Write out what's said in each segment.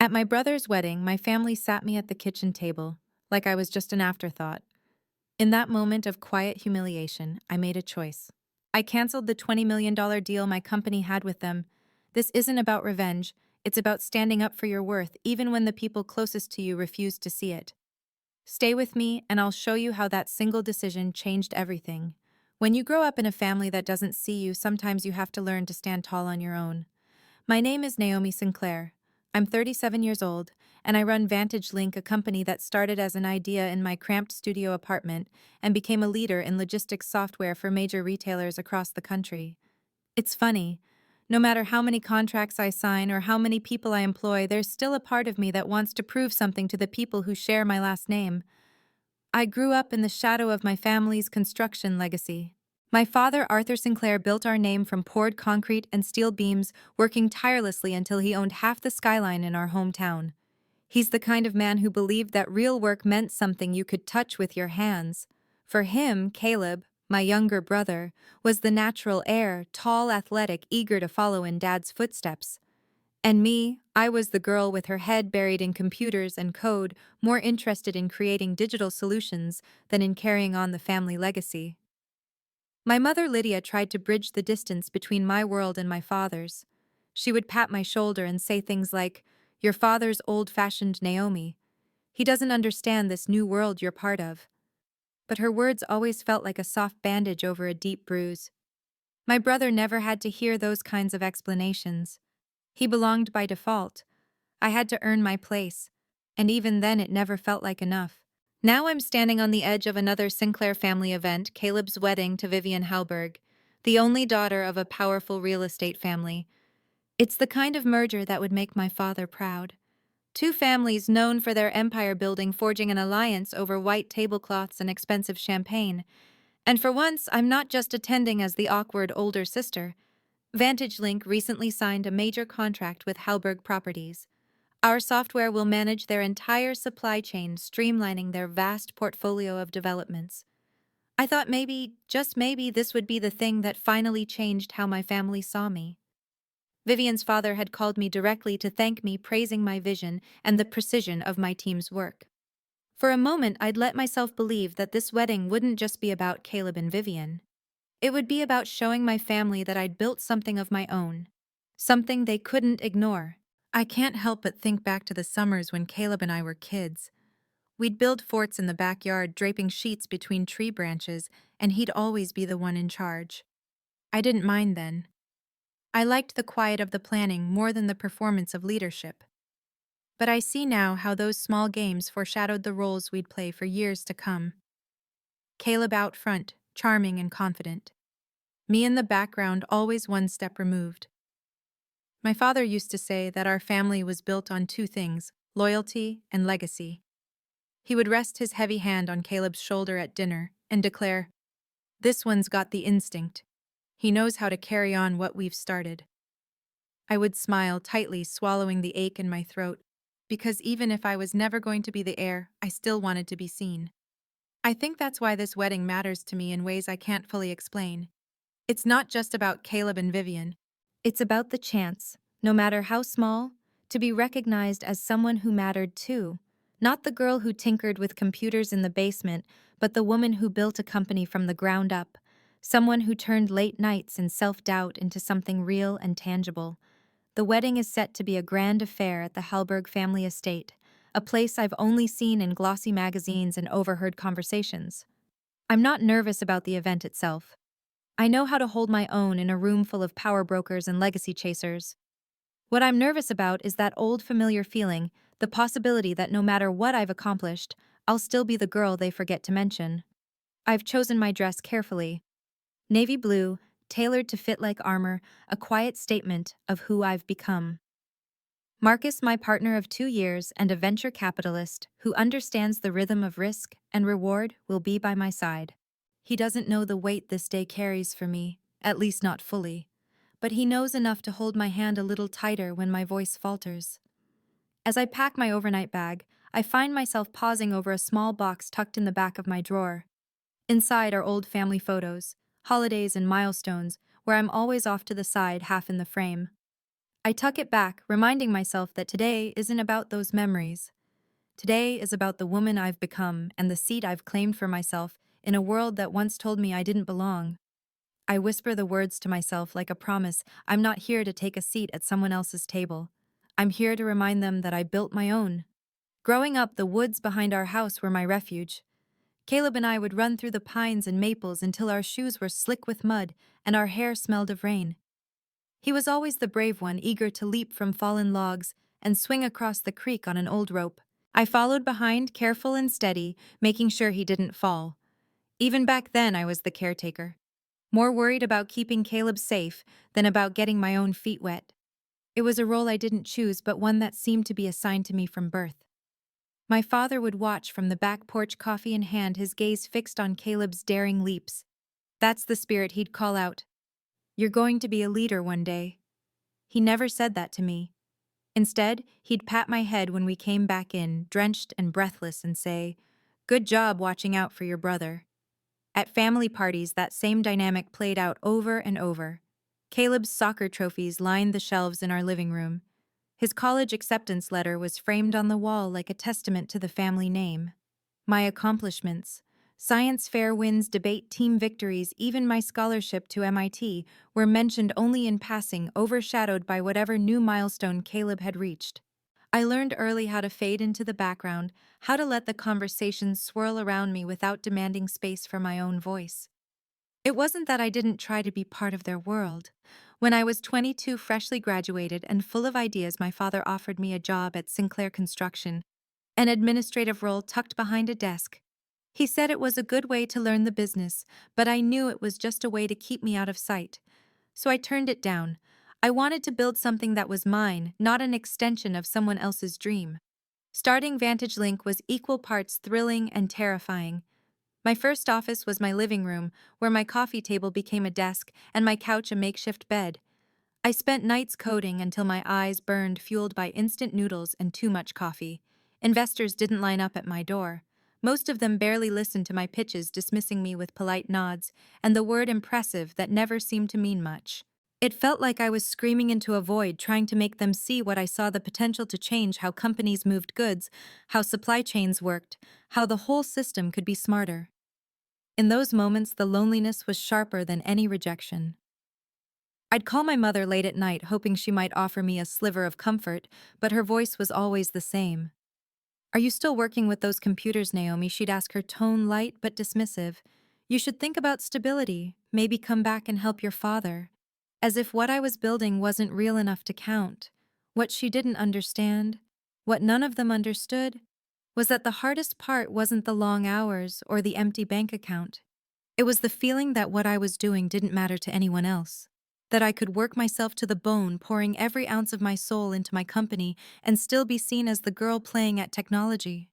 At my brother's wedding, my family sat me at the kitchen table, like I was just an afterthought. In that moment of quiet humiliation, I made a choice. I canceled the $20 million deal my company had with them. This isn't about revenge, it's about standing up for your worth, even when the people closest to you refuse to see it. Stay with me, and I'll show you how that single decision changed everything. When you grow up in a family that doesn't see you, sometimes you have to learn to stand tall on your own. My name is Naomi Sinclair. I'm 37 years old, and I run Vantage Link, a company that started as an idea in my cramped studio apartment and became a leader in logistics software for major retailers across the country. It's funny. No matter how many contracts I sign or how many people I employ, there's still a part of me that wants to prove something to the people who share my last name. I grew up in the shadow of my family's construction legacy. My father, Arthur Sinclair, built our name from poured concrete and steel beams, working tirelessly until he owned half the skyline in our hometown. He's the kind of man who believed that real work meant something you could touch with your hands. For him, Caleb, my younger brother, was the natural heir, tall, athletic, eager to follow in Dad's footsteps. And me, I was the girl with her head buried in computers and code, more interested in creating digital solutions than in carrying on the family legacy. My mother Lydia tried to bridge the distance between my world and my father's. She would pat my shoulder and say things like, "Your father's old-fashioned Naomi. He doesn't understand this new world you're part of." But her words always felt like a soft bandage over a deep bruise. My brother never had to hear those kinds of explanations. He belonged by default. I had to earn my place, and even then it never felt like enough. Now I'm standing on the edge of another Sinclair family event, Caleb's wedding to Vivian Halberg, the only daughter of a powerful real estate family. It's the kind of merger that would make my father proud. Two families known for their empire building forging an alliance over white tablecloths and expensive champagne. And for once, I'm not just attending as the awkward older sister. VantageLink recently signed a major contract with Halberg Properties. Our software will manage their entire supply chain, streamlining their vast portfolio of developments. I thought maybe, just maybe, this would be the thing that finally changed how my family saw me. Vivian's father had called me directly to thank me, praising my vision and the precision of my team's work. For a moment, I'd let myself believe that this wedding wouldn't just be about Caleb and Vivian. It would be about showing my family that I'd built something of my own, something they couldn't ignore. I can't help but think back to the summers when Caleb and I were kids. We'd build forts in the backyard, draping sheets between tree branches, and he'd always be the one in charge. I didn't mind then. I liked the quiet of the planning more than the performance of leadership. But I see now how those small games foreshadowed the roles we'd play for years to come. Caleb out front, charming and confident. Me in the background, always one step removed. My father used to say that our family was built on two things, loyalty and legacy. He would rest his heavy hand on Caleb's shoulder at dinner and declare, "This one's got the instinct. He knows how to carry on what we've started." I would smile, tightly swallowing the ache in my throat, because even if I was never going to be the heir, I still wanted to be seen. I think that's why this wedding matters to me in ways I can't fully explain. It's not just about Caleb and Vivian. It's about the chance, no matter how small, to be recognized as someone who mattered too. Not the girl who tinkered with computers in the basement, but the woman who built a company from the ground up. Someone who turned late nights and self-doubt into something real and tangible. The wedding is set to be a grand affair at the Halberg family estate, a place I've only seen in glossy magazines and overheard conversations. I'm not nervous about the event itself. I know how to hold my own in a room full of power brokers and legacy chasers. What I'm nervous about is that old familiar feeling, the possibility that no matter what I've accomplished, I'll still be the girl they forget to mention. I've chosen my dress carefully. Navy blue, tailored to fit like armor, a quiet statement of who I've become. Marcus, my partner of 2 years and a venture capitalist who understands the rhythm of risk and reward, will be by my side. He doesn't know the weight this day carries for me, at least not fully, but he knows enough to hold my hand a little tighter when my voice falters. As I pack my overnight bag, I find myself pausing over a small box tucked in the back of my drawer. Inside are old family photos, holidays and milestones, where I'm always off to the side, half in the frame. I tuck it back, reminding myself that today isn't about those memories. Today is about the woman I've become and the seat I've claimed for myself in a world that once told me I didn't belong. I whisper the words to myself like a promise. I'm not here to take a seat at someone else's table. I'm here to remind them that I built my own. Growing up, the woods behind our house were my refuge. Caleb and I would run through the pines and maples until our shoes were slick with mud and our hair smelled of rain. He was always the brave one, eager to leap from fallen logs and swing across the creek on an old rope. I followed behind, careful and steady, making sure he didn't fall. Even back then, I was the caretaker, more worried about keeping Caleb safe than about getting my own feet wet. It was a role I didn't choose, but one that seemed to be assigned to me from birth. My father would watch from the back porch, coffee in hand, his gaze fixed on Caleb's daring leaps. That's the spirit he'd call out. You're going to be a leader one day. He never said that to me. Instead, he'd pat my head when we came back in, drenched and breathless, and say, "Good job watching out for your brother." At family parties, that same dynamic played out over and over. Caleb's soccer trophies lined the shelves in our living room. His college acceptance letter was framed on the wall like a testament to the family name. My accomplishments, science fair wins, debate team victories, even my scholarship to MIT, were mentioned only in passing, overshadowed by whatever new milestone Caleb had reached. I learned early how to fade into the background, how to let the conversations swirl around me without demanding space for my own voice. It wasn't that I didn't try to be part of their world. When I was 22, freshly graduated and full of ideas, my father offered me a job at Sinclair Construction, an administrative role tucked behind a desk. He said it was a good way to learn the business, but I knew it was just a way to keep me out of sight. So I turned it down. I wanted to build something that was mine, not an extension of someone else's dream. Starting VantageLink was equal parts thrilling and terrifying. My first office was my living room, where my coffee table became a desk and my couch a makeshift bed. I spent nights coding until my eyes burned, fueled by instant noodles and too much coffee. Investors didn't line up at my door. Most of them barely listened to my pitches, dismissing me with polite nods and the word impressive that never seemed to mean much. It felt like I was screaming into a void, trying to make them see what I saw: the potential to change how companies moved goods, how supply chains worked, how the whole system could be smarter. In those moments, the loneliness was sharper than any rejection. I'd call my mother late at night, hoping she might offer me a sliver of comfort, but her voice was always the same. "Are you still working with those computers, Naomi?" She'd ask, her tone light but dismissive. "You should think about stability, maybe come back and help your father." As if what I was building wasn't real enough to count. What she didn't understand, what none of them understood, was that the hardest part wasn't the long hours or the empty bank account. It was the feeling that what I was doing didn't matter to anyone else. That I could work myself to the bone, pouring every ounce of my soul into my company, and still be seen as the girl playing at technology.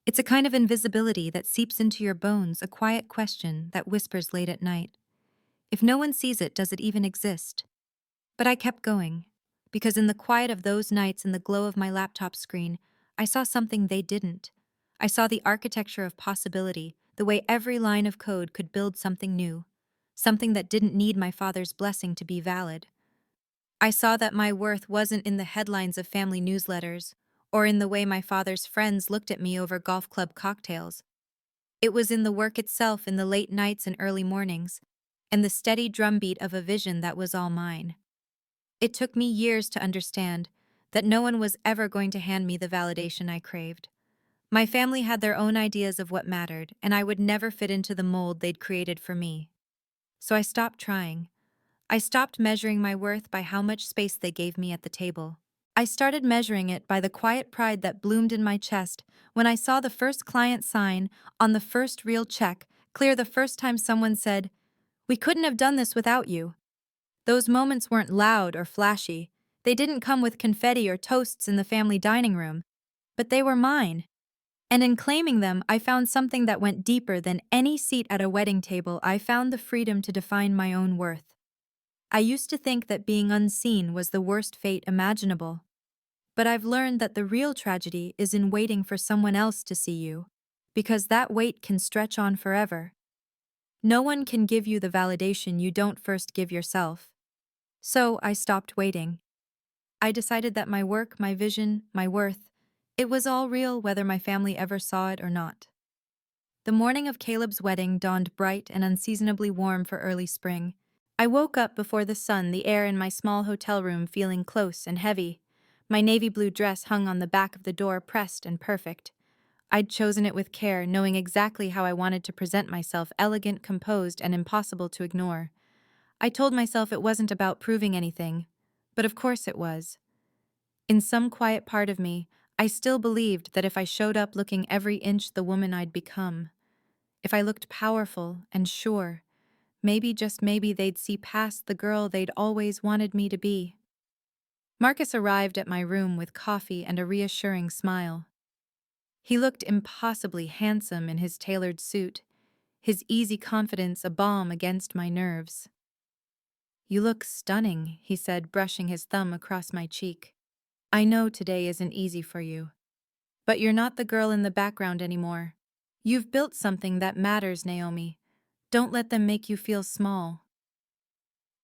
It's a kind of invisibility that seeps into your bones, a quiet question that whispers late at night. If no one sees it, does it even exist? But I kept going, because in the quiet of those nights and the glow of my laptop screen, I saw something they didn't. I saw the architecture of possibility, the way every line of code could build something new, something that didn't need my father's blessing to be valid. I saw that my worth wasn't in the headlines of family newsletters, or in the way my father's friends looked at me over golf club cocktails. It was in the work itself, in the late nights and early mornings, and the steady drumbeat of a vision that was all mine. It took me years to understand that no one was ever going to hand me the validation I craved. My family had their own ideas of what mattered, and I would never fit into the mold they'd created for me. So I stopped trying. I stopped measuring my worth by how much space they gave me at the table. I started measuring it by the quiet pride that bloomed in my chest when I saw the first client sign on the first real check clear, the first time someone said, "We couldn't have done this without you." Those moments weren't loud or flashy. They didn't come with confetti or toasts in the family dining room, but they were mine. And in claiming them, I found something that went deeper than any seat at a wedding table. I found the freedom to define my own worth. I used to think that being unseen was the worst fate imaginable. But I've learned that the real tragedy is in waiting for someone else to see you, because that wait can stretch on forever. No one can give you the validation you don't first give yourself. So I stopped waiting. I decided that my work, my vision, my worth, it was all real whether my family ever saw it or not. The morning of Caleb's wedding dawned bright and unseasonably warm for early spring. I woke up before the sun, the air in my small hotel room feeling close and heavy. My navy blue dress hung on the back of the door, pressed and perfect. I'd chosen it with care, knowing exactly how I wanted to present myself, elegant, composed, and impossible to ignore. I told myself it wasn't about proving anything, but of course it was. In some quiet part of me, I still believed that if I showed up looking every inch the woman I'd become, if I looked powerful and sure, maybe, just maybe, they'd see past the girl they'd always wanted me to be. Marcus arrived at my room with coffee and a reassuring smile. He looked impossibly handsome in his tailored suit, his easy confidence a balm against my nerves. "You look stunning," he said, brushing his thumb across my cheek. "I know today isn't easy for you, but you're not the girl in the background anymore. You've built something that matters, Naomi. Don't let them make you feel small."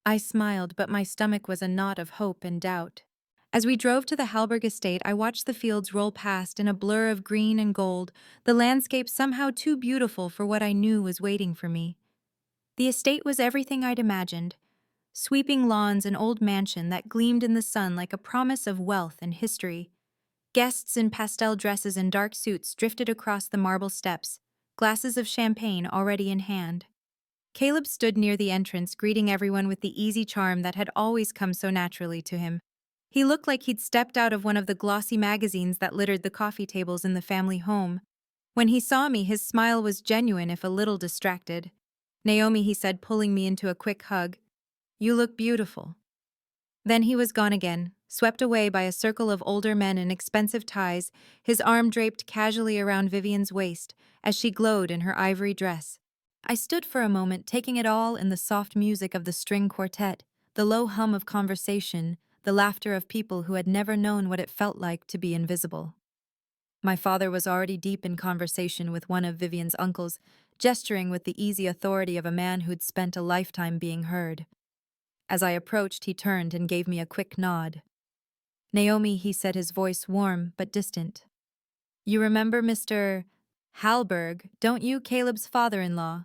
I smiled, but my stomach was a knot of hope and doubt. As we drove to the Halberg estate, I watched the fields roll past in a blur of green and gold, the landscape somehow too beautiful for what I knew was waiting for me. The estate was everything I'd imagined: sweeping lawns, an old mansion that gleamed in the sun like a promise of wealth and history. Guests in pastel dresses and dark suits drifted across the marble steps, glasses of champagne already in hand. Caleb stood near the entrance, greeting everyone with the easy charm that had always come so naturally to him. He looked like he'd stepped out of one of the glossy magazines that littered the coffee tables in the family home. When he saw me, his smile was genuine if a little distracted. "Naomi," he said, pulling me into a quick hug. "You look beautiful." Then he was gone again, swept away by a circle of older men in expensive ties, his arm draped casually around Vivian's waist as she glowed in her ivory dress. I stood for a moment, taking it all in: the soft music of the string quartet, the low hum of conversation, the laughter of people who had never known what it felt like to be invisible. My father was already deep in conversation with one of Vivian's uncles, gesturing with the easy authority of a man who'd spent a lifetime being heard. As I approached, he turned and gave me a quick nod. "Naomi," he said, his voice warm but distant. "You remember Mr. Halberg, don't you, Caleb's father-in-law?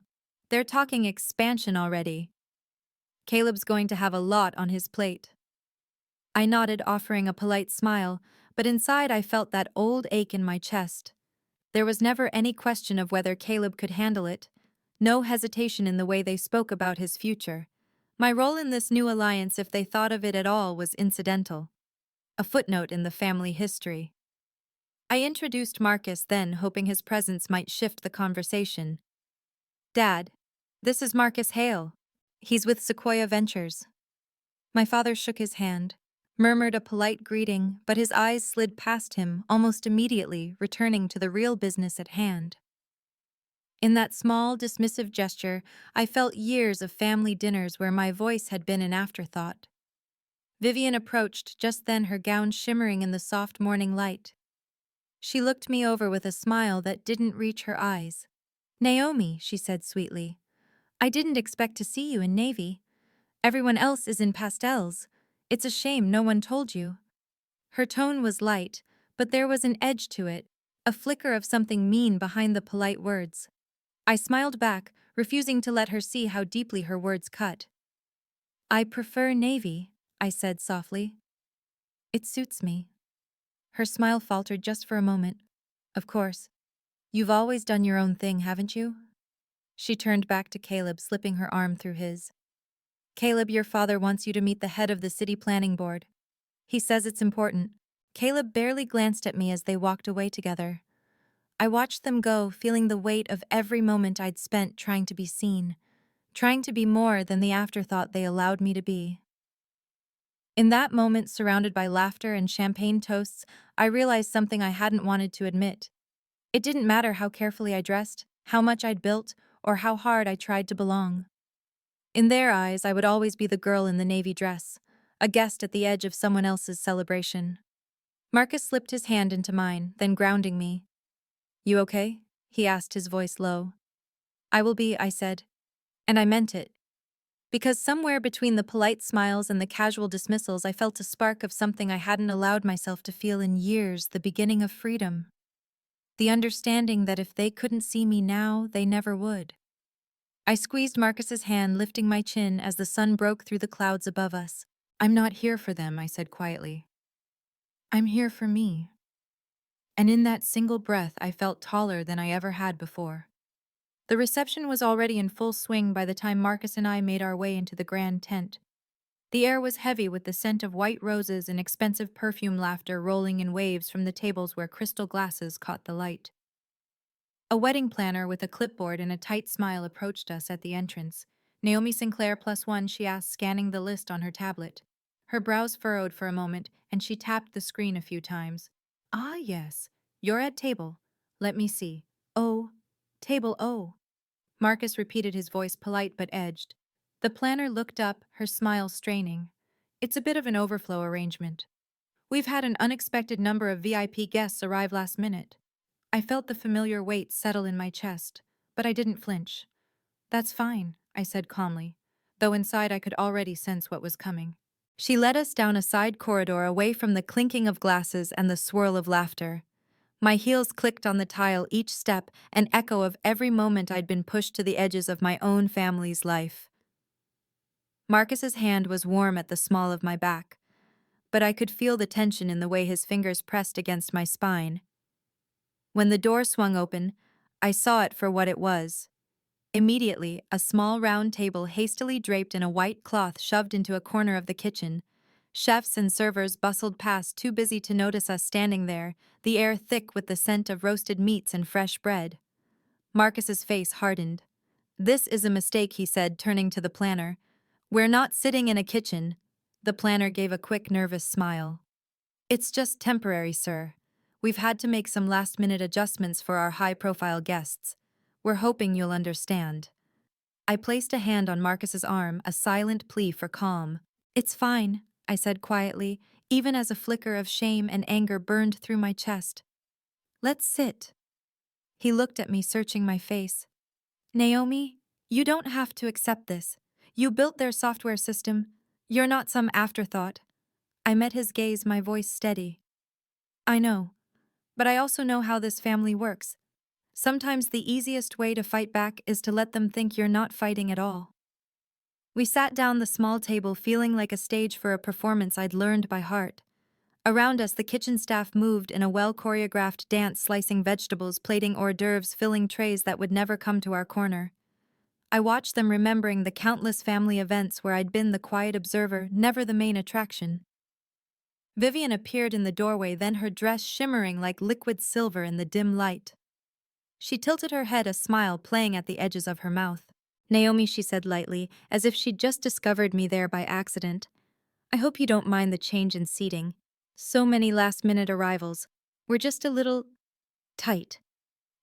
They're talking expansion already. Caleb's going to have a lot on his plate." I nodded, offering a polite smile, but inside I felt that old ache in my chest. There was never any question of whether Caleb could handle it, no hesitation in the way they spoke about his future. My role in this new alliance, if they thought of it at all, was incidental, a footnote in the family history. I introduced Marcus then, hoping his presence might shift the conversation. "Dad, this is Marcus Hale. He's with Sequoia Ventures." My father shook his hand, murmured a polite greeting, but his eyes slid past him almost immediately, returning to the real business at hand. In that small, dismissive gesture, I felt years of family dinners where my voice had been an afterthought. Vivian approached just then, her gown shimmering in the soft morning light. She looked me over with a smile that didn't reach her eyes. "Naomi," she said sweetly, "I didn't expect to see you in navy. Everyone else is in pastels. It's a shame no one told you." Her tone was light, but there was an edge to it, a flicker of something mean behind the polite words. I smiled back, refusing to let her see how deeply her words cut. "I prefer navy," I said softly. "It suits me." Her smile faltered just for a moment. "Of course. You've always done your own thing, haven't you?" She turned back to Caleb, slipping her arm through his. "Caleb, your father wants you to meet the head of the city planning board. He says it's important." Caleb barely glanced at me as they walked away together. I watched them go, feeling the weight of every moment I'd spent trying to be seen, trying to be more than the afterthought they allowed me to be. In that moment, surrounded by laughter and champagne toasts, I realized something I hadn't wanted to admit. It didn't matter how carefully I dressed, how much I'd built, or how hard I tried to belong. In their eyes, I would always be the girl in the navy dress, a guest at the edge of someone else's celebration. Marcus slipped his hand into mine, then grounding me. "You okay?" he asked, his voice low. "I will be," I said. And I meant it. Because somewhere between the polite smiles and the casual dismissals, I felt a spark of something I hadn't allowed myself to feel in years, the beginning of freedom. The understanding that if they couldn't see me now, they never would. I squeezed Marcus's hand, lifting my chin as the sun broke through the clouds above us. "I'm not here for them," I said quietly. "I'm here for me." And in that single breath, I felt taller than I ever had before. The reception was already in full swing by the time Marcus and I made our way into the grand tent. The air was heavy with the scent of white roses and expensive perfume, laughter rolling in waves from the tables where crystal glasses caught the light. A wedding planner with a clipboard and a tight smile approached us at the entrance. "Naomi Sinclair +1," she asked, scanning the list on her tablet. Her brows furrowed for a moment, and she tapped the screen a few times. "Ah, yes. You're at table. Let me see. Oh, table O." Marcus repeated, his voice polite but edged. The planner looked up, her smile straining. "It's a bit of an overflow arrangement. We've had an unexpected number of VIP guests arrive last minute." I felt the familiar weight settle in my chest, but I didn't flinch. "That's fine," I said calmly, though inside I could already sense what was coming. She led us down a side corridor away from the clinking of glasses and the swirl of laughter. My heels clicked on the tile each step, an echo of every moment I'd been pushed to the edges of my own family's life. Marcus's hand was warm at the small of my back, but I could feel the tension in the way his fingers pressed against my spine. When the door swung open, I saw it for what it was. Immediately, a small round table hastily draped in a white cloth shoved into a corner of the kitchen. Chefs and servers bustled past, too busy to notice us standing there, the air thick with the scent of roasted meats and fresh bread. Marcus's face hardened. "This is a mistake," he said, turning to the planner. "We're not sitting in a kitchen." The planner gave a quick, nervous smile. "It's just temporary, sir. We've had to make some last-minute adjustments for our high-profile guests. We're hoping you'll understand." I placed a hand on Marcus's arm, a silent plea for calm. "It's fine," I said quietly, even as a flicker of shame and anger burned through my chest. "Let's sit." He looked at me, searching my face. "Naomi, you don't have to accept this. You built their software system. You're not some afterthought." I met his gaze, my voice steady. "I know. But I also know how this family works. Sometimes the easiest way to fight back is to let them think you're not fighting at all." We sat down the small table, feeling like a stage for a performance I'd learned by heart. Around us, the kitchen staff moved in a well-choreographed dance, slicing vegetables, plating hors d'oeuvres, filling trays that would never come to our corner. I watched them, remembering the countless family events where I'd been the quiet observer, never the main attraction. Vivian appeared in the doorway, then her dress shimmering like liquid silver in the dim light. She tilted her head, a smile playing at the edges of her mouth. "Naomi," she said lightly, as if she'd just discovered me there by accident, "I hope you don't mind the change in seating. So many last-minute arrivals. We're just a little tight."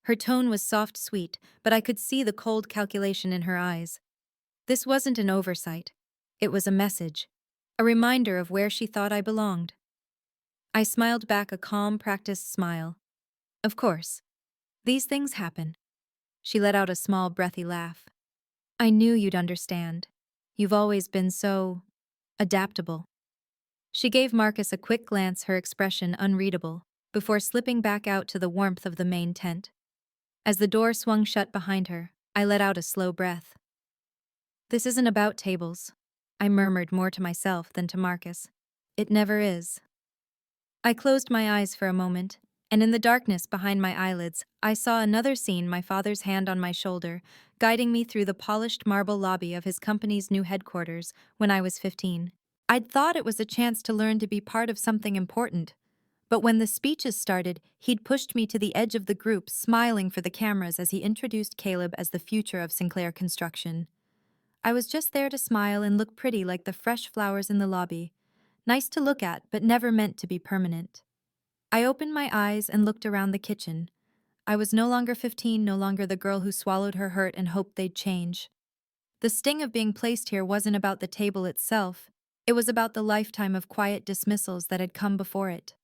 Her tone was soft, sweet, but I could see the cold calculation in her eyes. This wasn't an oversight. It was a message. A reminder of where she thought I belonged. I smiled back, a calm, practiced smile. "Of course. These things happen." She let out a small, breathy laugh. "I knew you'd understand. You've always been so adaptable." She gave Marcus a quick glance, her expression unreadable, before slipping back out to the warmth of the main tent. As the door swung shut behind her, I let out a slow breath. "This isn't about tables," I murmured, more to myself than to Marcus. "It never is." I closed my eyes for a moment, and in the darkness behind my eyelids, I saw another scene: my father's hand on my shoulder, guiding me through the polished marble lobby of his company's new headquarters when I was 15. I'd thought it was a chance to learn to be part of something important. But when the speeches started, he'd pushed me to the edge of the group, smiling for the cameras as he introduced Caleb as the future of Sinclair Construction. I was just there to smile and look pretty, like the fresh flowers in the lobby. Nice to look at, but never meant to be permanent. I opened my eyes and looked around the kitchen. I was no longer 15, no longer the girl who swallowed her hurt and hoped they'd change. The sting of being placed here wasn't about the table itself. It was about the lifetime of quiet dismissals that had come before it.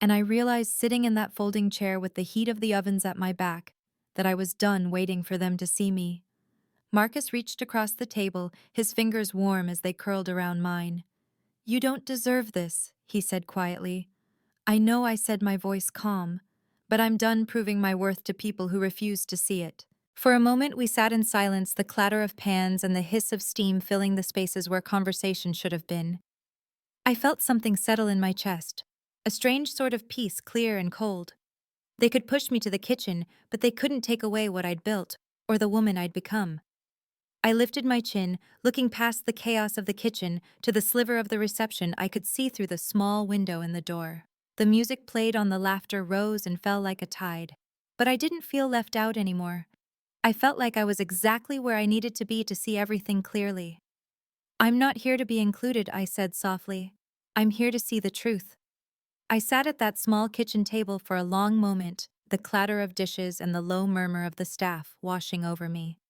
And I realized, sitting in that folding chair with the heat of the ovens at my back, that I was done waiting for them to see me. Marcus reached across the table, his fingers warm as they curled around mine. "You don't deserve this," he said quietly. "I know I said my voice calm, but I'm done proving my worth to people who refuse to see it." For a moment we sat in silence, the clatter of pans and the hiss of steam filling the spaces where conversation should have been. I felt something settle in my chest, a strange sort of peace, clear and cold. They could push me to the kitchen, but they couldn't take away what I'd built, or the woman I'd become. I lifted my chin, looking past the chaos of the kitchen to the sliver of the reception I could see through the small window in the door. The music played on, the laughter rose and fell like a tide. But I didn't feel left out anymore. I felt like I was exactly where I needed to be to see everything clearly. "I'm not here to be included," I said softly. "I'm here to see the truth." I sat at that small kitchen table for a long moment, the clatter of dishes and the low murmur of the staff washing over me.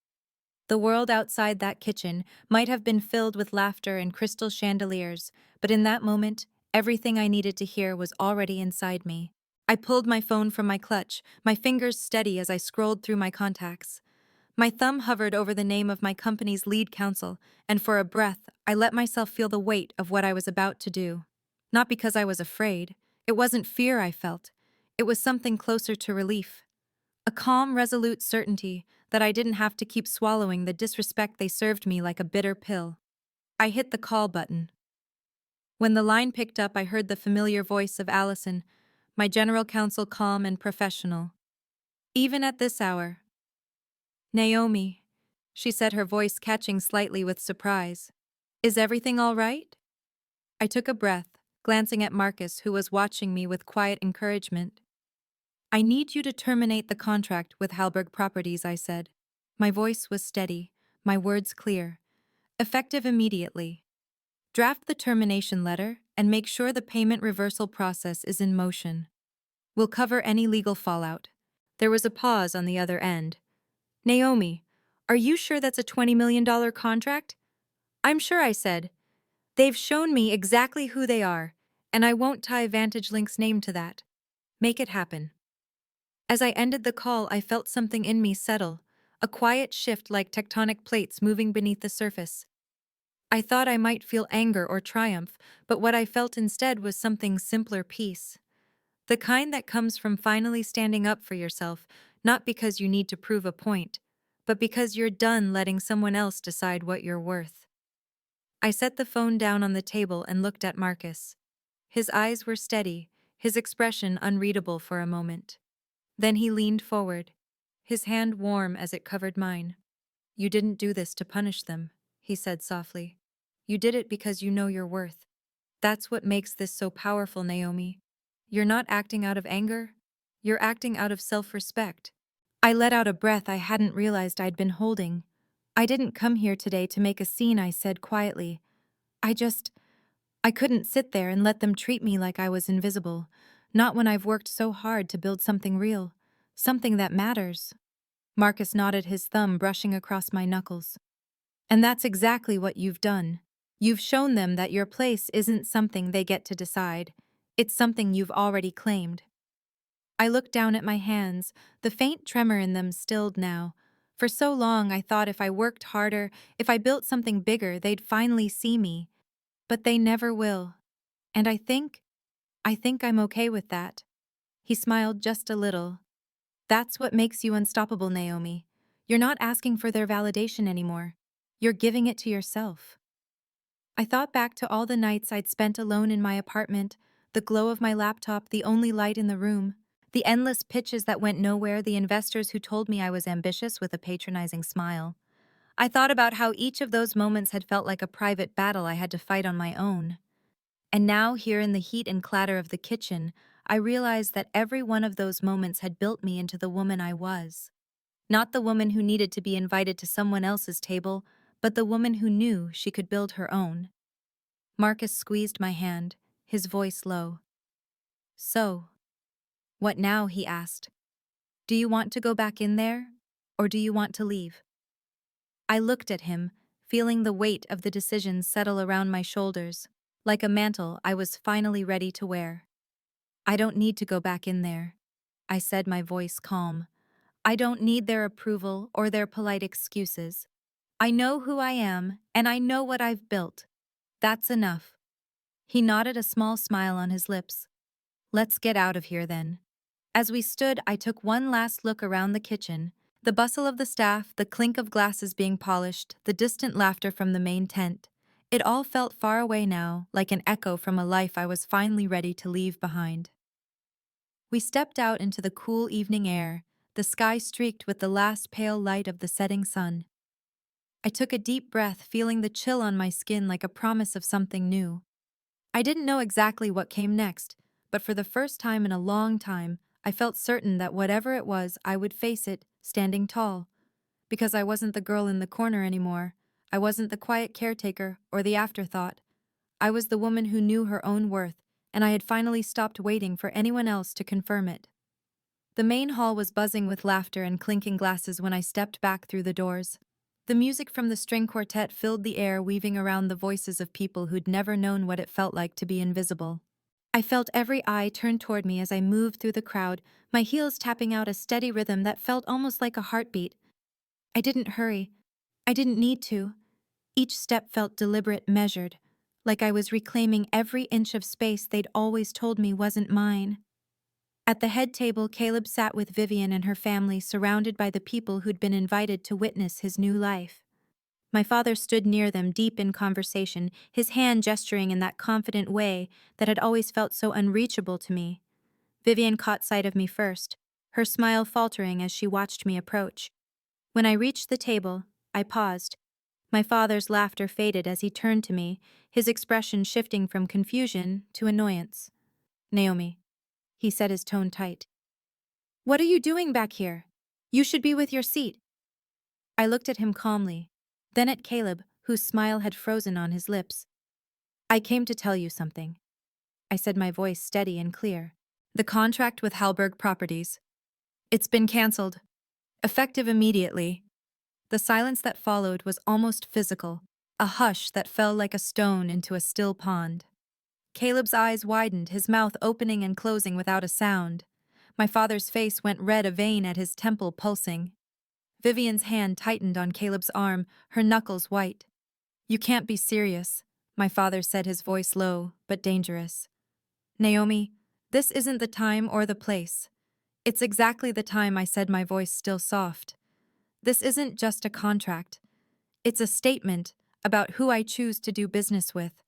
The world outside that kitchen might have been filled with laughter and crystal chandeliers, but in that moment, everything I needed to hear was already inside me. I pulled my phone from my clutch, my fingers steady as I scrolled through my contacts. My thumb hovered over the name of my company's lead counsel, and for a breath, I let myself feel the weight of what I was about to do. Not because I was afraid. It wasn't fear I felt. It was something closer to relief. A calm, resolute certainty that I didn't have to keep swallowing the disrespect they served me like a bitter pill. I hit the call button. When the line picked up, I heard the familiar voice of Allison, my general counsel, calm and professional. "Even at this hour." "Naomi," she said, her voice catching slightly with surprise. "Is everything all right?" I took a breath, glancing at Marcus, who was watching me with quiet encouragement. "I need you to terminate the contract with Halberg Properties," I said. My voice was steady, my words clear. "Effective immediately. Draft the termination letter and make sure the payment reversal process is in motion. We'll cover any legal fallout." There was a pause on the other end. "Naomi, are you sure that's a $20 million contract?" "I'm sure," I said. "They've shown me exactly who they are, and I won't tie Vantage Link's name to that. Make it happen." As I ended the call, I felt something in me settle, a quiet shift like tectonic plates moving beneath the surface. I thought I might feel anger or triumph, but what I felt instead was something simpler: peace. The kind that comes from finally standing up for yourself, not because you need to prove a point, but because you're done letting someone else decide what you're worth. I set the phone down on the table and looked at Marcus. His eyes were steady, his expression unreadable for a moment. Then he leaned forward, his hand warm as it covered mine. "You didn't do this to punish them," he said softly. "You did it because you know your worth. That's what makes this so powerful, Naomi. You're not acting out of anger. You're acting out of self-respect." I let out a breath I hadn't realized I'd been holding. "I didn't come here today to make a scene," I said quietly. I couldn't sit there and let them treat me like I was invisible. Not when I've worked so hard to build something real, something that matters." Marcus nodded, his thumb brushing across my knuckles. "And that's exactly what you've done. You've shown them that your place isn't something they get to decide. It's something you've already claimed." I looked down at my hands, the faint tremor in them stilled now. For so long I thought if I worked harder, if I built something bigger, they'd finally see me. But they never will. And I think I'm okay with that." He smiled just a little. "That's what makes you unstoppable, Naomi. You're not asking for their validation anymore. You're giving it to yourself." I thought back to all the nights I'd spent alone in my apartment, the glow of my laptop, the only light in the room, the endless pitches that went nowhere, the investors who told me I was ambitious with a patronizing smile. I thought about how each of those moments had felt like a private battle I had to fight on my own. And now, here in the heat and clatter of the kitchen, I realized that every one of those moments had built me into the woman I was. Not the woman who needed to be invited to someone else's table, but the woman who knew she could build her own. Marcus squeezed my hand, his voice low. "So, what now?" he asked. "Do you want to go back in there, or do you want to leave?" I looked at him, feeling the weight of the decision settle around my shoulders. Like a mantle I was finally ready to wear. "I don't need to go back in there," I said, my voice calm. "I don't need their approval or their polite excuses. I know who I am, and I know what I've built. That's enough. He nodded, a small smile on his lips. Let's get out of here then. As we stood, I took one last look around the kitchen. The bustle of the staff, the clink of glasses being polished, the distant laughter from the main tent. It all felt far away now, like an echo from a life I was finally ready to leave behind. We stepped out into the cool evening air, the sky streaked with the last pale light of the setting sun. I took a deep breath, feeling the chill on my skin like a promise of something new. I didn't know exactly what came next, but for the first time in a long time, I felt certain that whatever it was, I would face it, standing tall. Because I wasn't the girl in the corner anymore. I wasn't the quiet caretaker or the afterthought. I was the woman who knew her own worth, and I had finally stopped waiting for anyone else to confirm it. The main hall was buzzing with laughter and clinking glasses when I stepped back through the doors. The music from the string quartet filled the air, weaving around the voices of people who'd never known what it felt like to be invisible. I felt every eye turn toward me as I moved through the crowd, my heels tapping out a steady rhythm that felt almost like a heartbeat. I didn't hurry. I didn't need to. Each step felt deliberate, measured, like I was reclaiming every inch of space they'd always told me wasn't mine. At the head table, Caleb sat with Vivian and her family, surrounded by the people who'd been invited to witness his new life. My father stood near them, deep in conversation, his hand gesturing in that confident way that had always felt so unreachable to me. Vivian caught sight of me first, her smile faltering as she watched me approach. When I reached the table, I paused. My father's laughter faded as he turned to me, his expression shifting from confusion to annoyance. "Naomi," he said, his tone tight. "What are you doing back here? You should be with your seat." I looked at him calmly, then at Caleb, whose smile had frozen on his lips. "I came to tell you something," I said, my voice steady and clear. "The contract with Halberg Properties. It's been cancelled. Effective immediately." The silence that followed was almost physical, a hush that fell like a stone into a still pond. Caleb's eyes widened, his mouth opening and closing without a sound. My father's face went red, a vein at his temple pulsing. Vivian's hand tightened on Caleb's arm, her knuckles white. "You can't be serious," my father said, his voice low, but dangerous. "Naomi, this isn't the time or the place." "It's exactly the time," I said, my voice still soft. "This isn't just a contract. It's a statement about who I choose to do business with,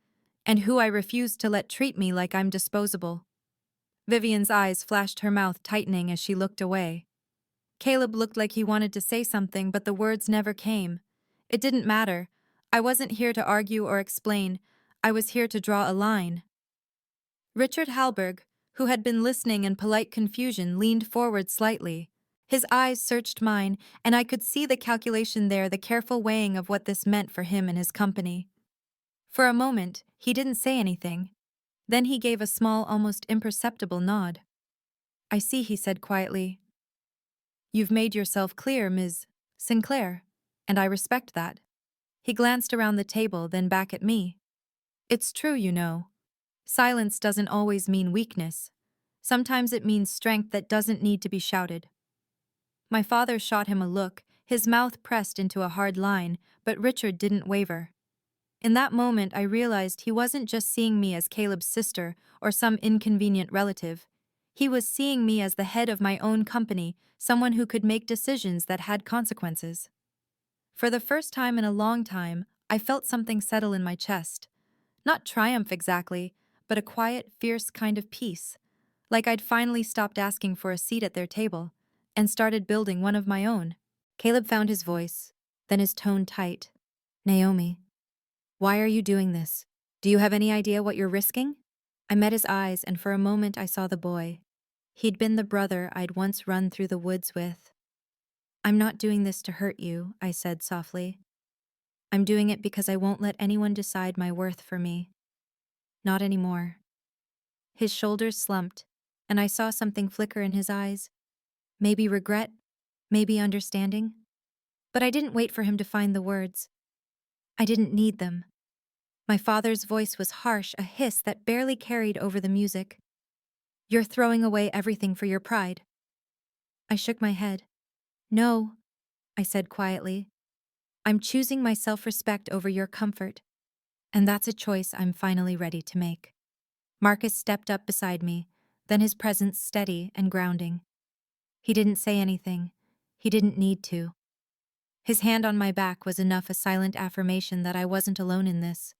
and who I refuse to let treat me like I'm disposable." Vivian's eyes flashed, her mouth tightening as she looked away. Caleb looked like he wanted to say something, but the words never came. It didn't matter. I wasn't here to argue or explain. I was here to draw a line. Richard Halberg, who had been listening in polite confusion, leaned forward slightly. His eyes searched mine, and I could see the calculation there, the careful weighing of what this meant for him and his company. For a moment, he didn't say anything. Then he gave a small, almost imperceptible nod. "I see," he said quietly. "You've made yourself clear, Ms. Sinclair, and I respect that." He glanced around the table, then back at me. "It's true, you know. Silence doesn't always mean weakness. Sometimes it means strength that doesn't need to be shouted." My father shot him a look, his mouth pressed into a hard line, but Richard didn't waver. In that moment, I realized he wasn't just seeing me as Caleb's sister or some inconvenient relative. He was seeing me as the head of my own company, someone who could make decisions that had consequences. For the first time in a long time, I felt something settle in my chest. Not triumph exactly, but a quiet, fierce kind of peace. Like I'd finally stopped asking for a seat at their table and started building one of my own. Caleb found his voice, then his tone tight. "Naomi, why are you doing this? Do you have any idea what you're risking?" I met his eyes, and for a moment I saw the boy. He'd been the brother I'd once run through the woods with. "I'm not doing this to hurt you," I said softly. "I'm doing it because I won't let anyone decide my worth for me. Not anymore." His shoulders slumped, and I saw something flicker in his eyes. Maybe regret, maybe understanding. But I didn't wait for him to find the words. I didn't need them. My father's voice was harsh, a hiss that barely carried over the music. "You're throwing away everything for your pride." I shook my head. "No," I said quietly. I'm choosing my self-respect over your comfort, and that's a choice I'm finally ready to make. Marcus stepped up beside me, then his presence steady and grounding. He didn't say anything. He didn't need to. His hand on my back was enough a silent affirmation that I wasn't alone in this,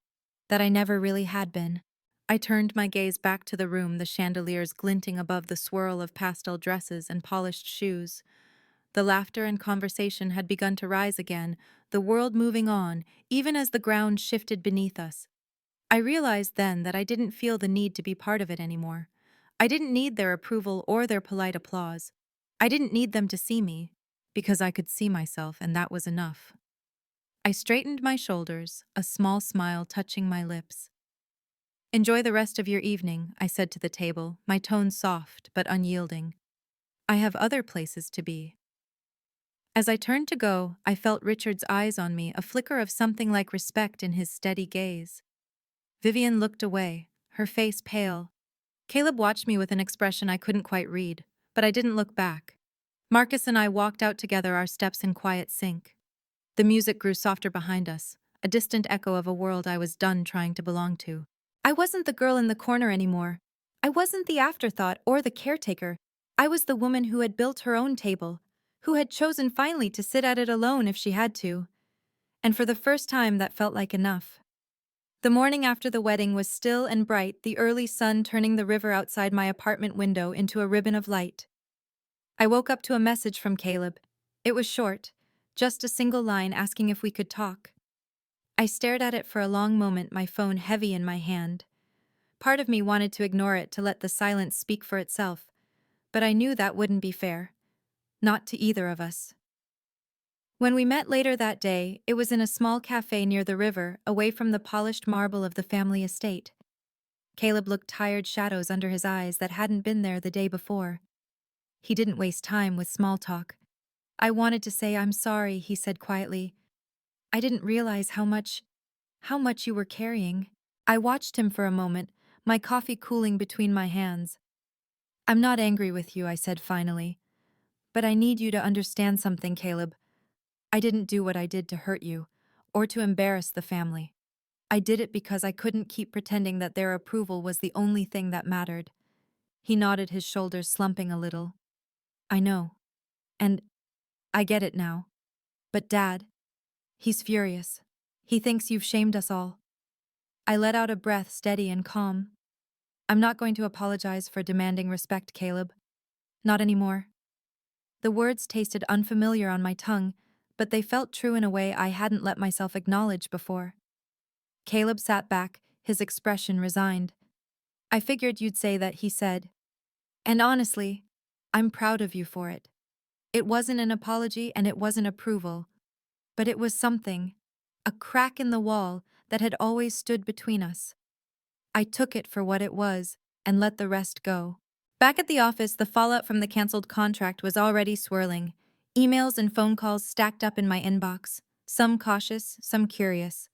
that I never really had been. I turned my gaze back to the room, the chandeliers glinting above the swirl of pastel dresses and polished shoes. The laughter and conversation had begun to rise again, the world moving on, even as the ground shifted beneath us. I realized then that I didn't feel the need to be part of it anymore. I didn't need their approval or their polite applause. I didn't need them to see me, because I could see myself, and that was enough. I straightened my shoulders, a small smile touching my lips. "Enjoy the rest of your evening," I said to the table, my tone soft but unyielding. "I have other places to be." As I turned to go, I felt Richard's eyes on me, a flicker of something like respect in his steady gaze. Vivian looked away, her face pale. Caleb watched me with an expression I couldn't quite read, but I didn't look back. Marcus and I walked out together, our steps in quiet sync. The music grew softer behind us, a distant echo of a world I was done trying to belong to. I wasn't the girl in the corner anymore. I wasn't the afterthought or the caretaker. I was the woman who had built her own table, who had chosen finally to sit at it alone if she had to. And for the first time, that felt like enough. The morning after the wedding was still and bright, the early sun turning the river outside my apartment window into a ribbon of light. I woke up to a message from Caleb. It was short, just a single line asking if we could talk. I stared at it for a long moment, my phone heavy in my hand. Part of me wanted to ignore it, to let the silence speak for itself, but I knew that wouldn't be fair. Not to either of us. When we met later that day, it was in a small cafe near the river, away from the polished marble of the family estate. Caleb looked tired, shadows under his eyes that hadn't been there the day before. He didn't waste time with small talk. "I wanted to say I'm sorry," he said quietly. "I didn't realize how much you were carrying." I watched him for a moment, my coffee cooling between my hands. "I'm not angry with you," I said finally. "But I need you to understand something, Caleb. I didn't do what I did to hurt you, or to embarrass the family. I did it because I couldn't keep pretending that their approval was the only thing that mattered." He nodded, his shoulders slumping a little. "I know. And I get it now. But Dad, he's furious. He thinks you've shamed us all." I let out a breath, steady and calm. "I'm not going to apologize for demanding respect, Caleb. Not anymore." The words tasted unfamiliar on my tongue, but they felt true in a way I hadn't let myself acknowledge before. Caleb sat back, his expression resigned. "I figured you'd say that," he said. "And honestly, I'm proud of you for it. It wasn't an apology and it wasn't approval, but it was something, a crack in the wall that had always stood between us. I took it for what it was and let the rest go." Back at the office, the fallout from the canceled contract was already swirling. Emails and phone calls stacked up in my inbox, some cautious, some curious.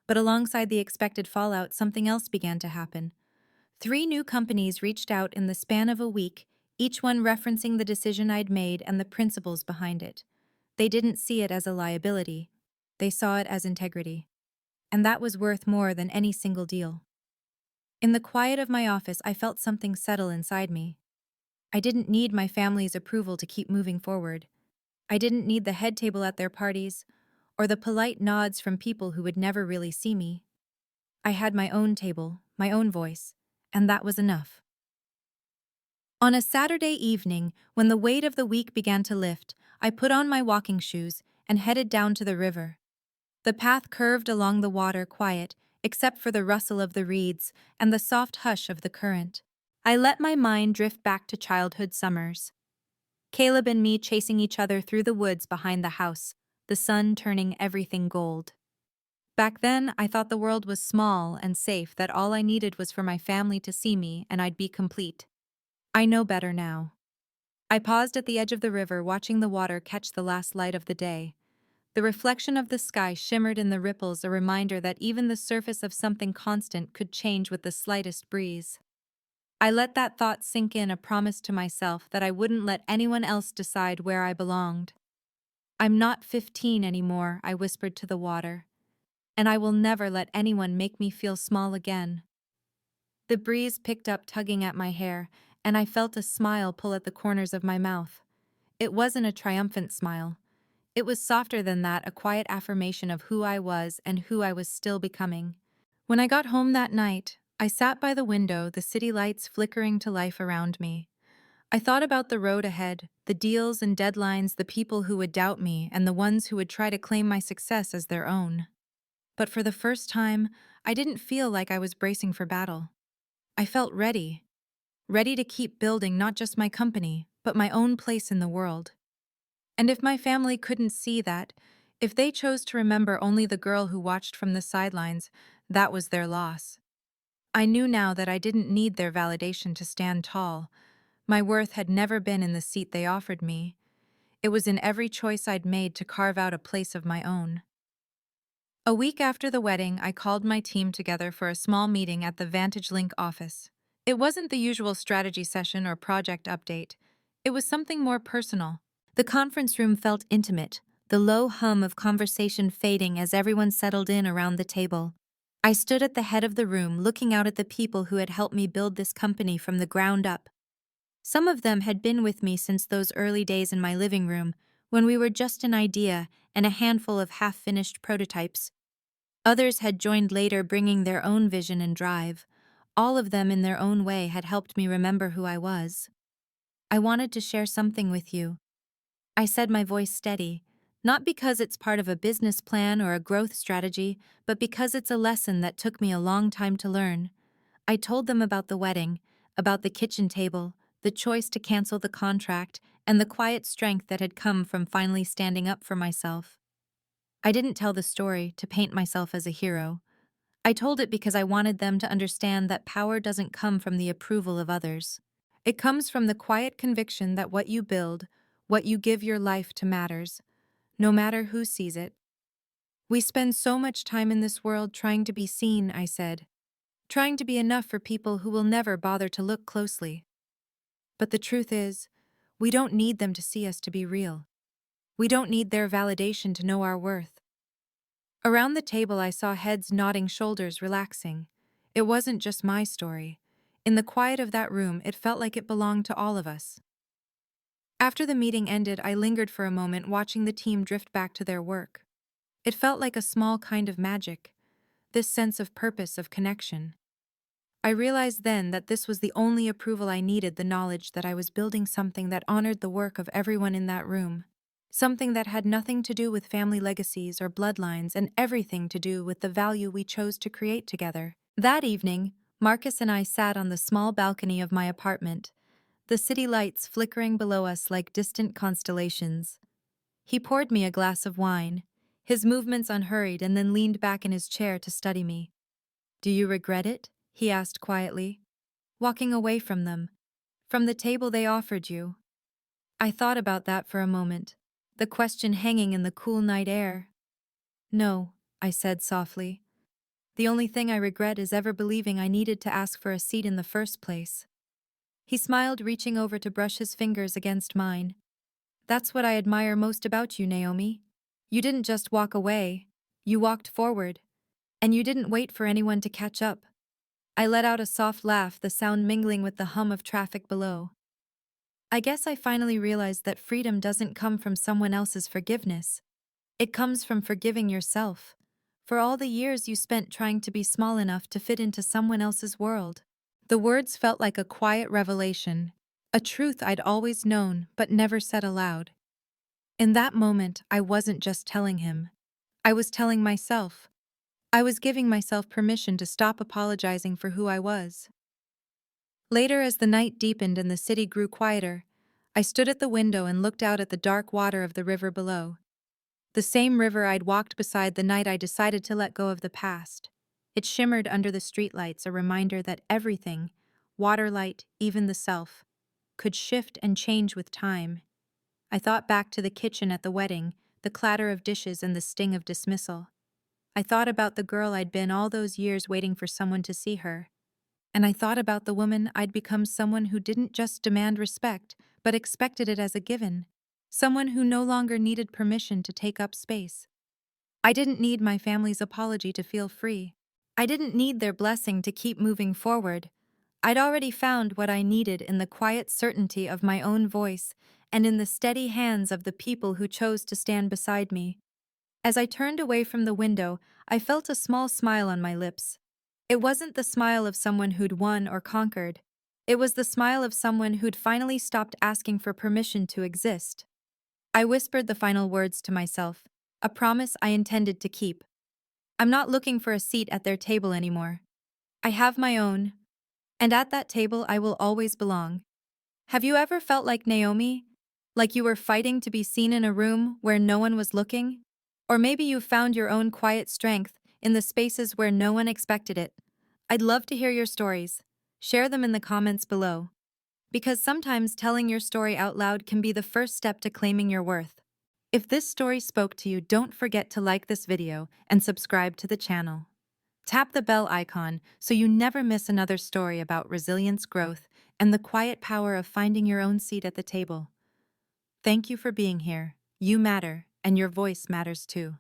But alongside the expected fallout, something else began to happen. 3 new companies reached out in the span of a week, each one referencing the decision I'd made and the principles behind it. They didn't see it as a liability. They saw it as integrity. And that was worth more than any single deal. In the quiet of my office, I felt something settle inside me. I didn't need my family's approval to keep moving forward. I didn't need the head table at their parties, or the polite nods from people who would never really see me. I had my own table, my own voice, and that was enough. On a Saturday evening, when the weight of the week began to lift, I put on my walking shoes and headed down to the river. The path curved along the water, quiet, except for the rustle of the reeds and the soft hush of the current. I let my mind drift back to childhood summers. Caleb and me chasing each other through the woods behind the house, the sun turning everything gold. Back then, I thought the world was small and safe, that all I needed was for my family to see me and I'd be complete. I know better now. I paused at the edge of the river, watching the water catch the last light of the day. The reflection of the sky shimmered in the ripples, a reminder that even the surface of something constant could change with the slightest breeze. I let that thought sink in, a promise to myself that I wouldn't let anyone else decide where I belonged. I'm not 15 anymore, I whispered to the water, and I will never let anyone make me feel small again. The breeze picked up, tugging at my hair, and I felt a smile pull at the corners of my mouth. It wasn't a triumphant smile. It was softer than that, a quiet affirmation of who I was and who I was still becoming. When I got home that night, I sat by the window, the city lights flickering to life around me. I thought about the road ahead, the deals and deadlines, the people who would doubt me, and the ones who would try to claim my success as their own. But for the first time, I didn't feel like I was bracing for battle. I felt ready. Ready to keep building not just my company, but my own place in the world. And if my family couldn't see that, if they chose to remember only the girl who watched from the sidelines, that was their loss. I knew now that I didn't need their validation to stand tall. My worth had never been in the seat they offered me. It was in every choice I'd made to carve out a place of my own. A week after the wedding, I called my team together for a small meeting at the Vantage Link office. It wasn't the usual strategy session or project update. It was something more personal. The conference room felt intimate, the low hum of conversation fading as everyone settled in around the table. I stood at the head of the room, looking out at the people who had helped me build this company from the ground up. Some of them had been with me since those early days in my living room, when we were just an idea and a handful of half-finished prototypes. Others had joined later, bringing their own vision and drive. All of them in their own way had helped me remember who I was. I wanted to share something with you. I said, my voice steady, not because it's part of a business plan or a growth strategy, but because it's a lesson that took me a long time to learn. I told them about the wedding, about the kitchen table, the choice to cancel the contract, and the quiet strength that had come from finally standing up for myself. I didn't tell the story to paint myself as a hero. I told it because I wanted them to understand that power doesn't come from the approval of others. It comes from the quiet conviction that what you build, what you give your life to matters, no matter who sees it. We spend so much time in this world trying to be seen, I said, trying to be enough for people who will never bother to look closely. But the truth is, we don't need them to see us to be real. We don't need their validation to know our worth. Around the table, I saw heads nodding, shoulders relaxing. It wasn't just my story. In the quiet of that room, it felt like it belonged to all of us. After the meeting ended, I lingered for a moment, watching the team drift back to their work. It felt like a small kind of magic, this sense of purpose, of connection. I realized then that this was the only approval I needed, the knowledge that I was building something that honored the work of everyone in that room. Something that had nothing to do with family legacies or bloodlines and everything to do with the value we chose to create together. That evening, Marcus and I sat on the small balcony of my apartment, the city lights flickering below us like distant constellations. He poured me a glass of wine, his movements unhurried, and then leaned back in his chair to study me. "Do you regret it?" he asked quietly. "Walking away from them, from the table they offered you?" I thought about that for a moment, the question hanging in the cool night air. "No," I said softly. "The only thing I regret is ever believing I needed to ask for a seat in the first place." He smiled, reaching over to brush his fingers against mine. "That's what I admire most about you, Naomi. You didn't just walk away, you walked forward, and you didn't wait for anyone to catch up." I let out a soft laugh, the sound mingling with the hum of traffic below. I guess I finally realized that freedom doesn't come from someone else's forgiveness. It comes from forgiving yourself, for all the years you spent trying to be small enough to fit into someone else's world. The words felt like a quiet revelation, a truth I'd always known but never said aloud. In that moment, I wasn't just telling him. I was telling myself. I was giving myself permission to stop apologizing for who I was. Later, as the night deepened and the city grew quieter, I stood at the window and looked out at the dark water of the river below. The same river I'd walked beside the night I decided to let go of the past. It shimmered under the streetlights, a reminder that everything, water, light, even the self, could shift and change with time. I thought back to the kitchen at the wedding, the clatter of dishes and the sting of dismissal. I thought about the girl I'd been all those years waiting for someone to see her. And I thought about the woman I'd become, someone who didn't just demand respect, but expected it as a given. someone who no longer needed permission to take up space. I didn't need my family's apology to feel free. I didn't need their blessing to keep moving forward. I'd already found what I needed in the quiet certainty of my own voice and in the steady hands of the people who chose to stand beside me. As I turned away from the window, I felt a small smile on my lips. It wasn't the smile of someone who'd won or conquered. It was the smile of someone who'd finally stopped asking for permission to exist. I whispered the final words to myself, a promise I intended to keep. I'm not looking for a seat at their table anymore. I have my own, and at that table I will always belong. Have you ever felt like Naomi? Like you were fighting to be seen in a room where no one was looking? Or maybe you found your own quiet strength in the spaces where no one expected it. I'd love to hear your stories. Share them in the comments below. Because sometimes telling your story out loud can be the first step to claiming your worth. If this story spoke to you, don't forget to like this video and subscribe to the channel. Tap the bell icon so you never miss another story about resilience, growth, and the quiet power of finding your own seat at the table. Thank you for being here. You matter, and your voice matters too.